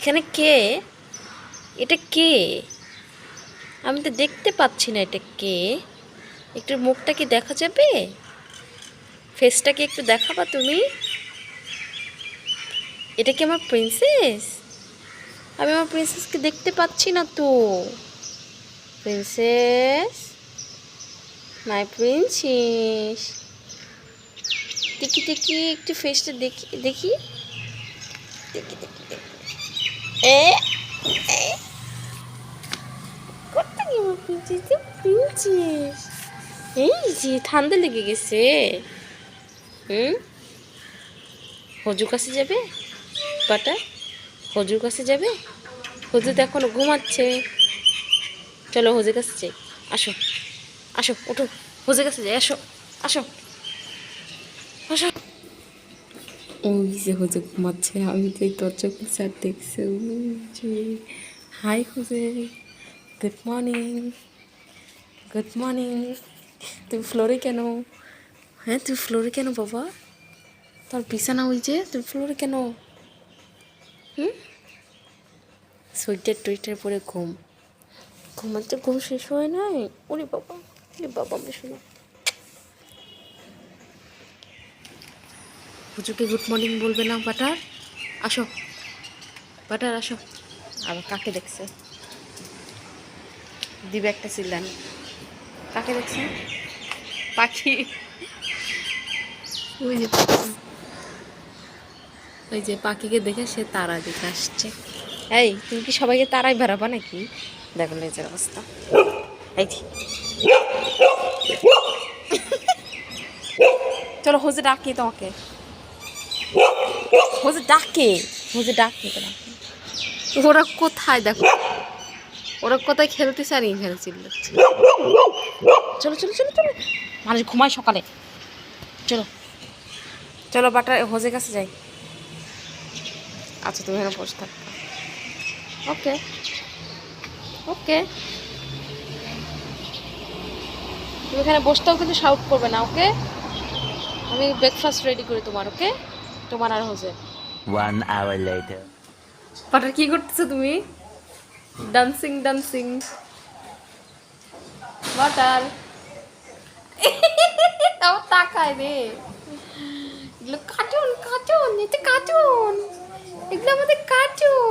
এখানে কে? এটা কে? আমি তো দেখতে পাচ্ছি না এটা কে। একটু মুখটা কি দেখা যাবে? ফেসটা কি একটু দেখাবা তুমি? এটা কি আমার প্রিন্সেস? আমি আমার প্রিন্সেসকে দেখতে পাচ্ছি না তো। প্রিন্সেস, মাই প্রিন্সেস, দেখি দেখি একটু ফেসটা দেখি দেখি দেখি দেখি দেখি। এ এ, কোথা কি আমার প্রিন্সেস? প্রিন্সেস এই যে ঠান্ডা লেগে গেছে। হুম, হজুর কাছে যাবে? বাটা হজুর কাছে যাবে? হজু তো এখনো ঘুমাচ্ছে। চলো হজুর কাছে যাই। আসো আসো, ওঠো, হজুর কাছে যাই। আসো আসো আসো। ওই যে হজু ঘুমাচ্ছে, আমি তো এই দরজা খুলছি আর দেখছি ওই যে। Hi Jose, good morning. Good morning. তুমি ফ্লোরে কেন? হ্যাঁ, তুমি ফ্লোরে কেন বাবা? তোর বিছানা ওই যে, তুমি ফ্লোরে কেন? হুম, সোয়েটার টুইটার পরে ঘুমাচ্ছে, ঘুম শেষ হয় নাই? ওরে বাবা, ওরে বাবা, আমি শোনো। হুজুকে গুড মর্নিং বলবে না বাটার? আসো বাটার আসো। আবার কাকে দেখছে? দিবে একটা চিল্লানি। কাকে দেখছে? পাখি। ওই যে পাখি, ওই যে পাখিকে দেখে সে তারা দিতে আসছে। এই তুমি কি সবাইকে তারাই বেড়াবা নাকি? দেখো নিজের অবস্থা। এই যে, চলো হোজে ডাকে তোমাকে। হোজে ডাকে, হোজে ডাকে তো ডাকে। ওরা কোথায় দেখো, ওরা কোথায় খেলতেছে আর এখানে চিল্লাচ্ছে। চলো চলো চলো চলো, মানুষ ঘুমায় সকালে। চলো চলো বাটার হোজের কাছে যাই। আচ্ছা তুমি এখানে বসে থাকো। ওকে ওকে, তুমি এখানে বসতেও কিন্তু শাউট করবে না, ওকে? আমি ব্রেকফাস্ট রেডি করি তোমার, ওকে? তোমার আর হোজে। 1 hour later. বাটার কি করতেছো তুমি? Dancing dancing. বাটার আমার তাকায় রে। এগুলো কার্টুন, কার্টুন, এটা কার্টুন, এগুলো আমাদের কার্টুন।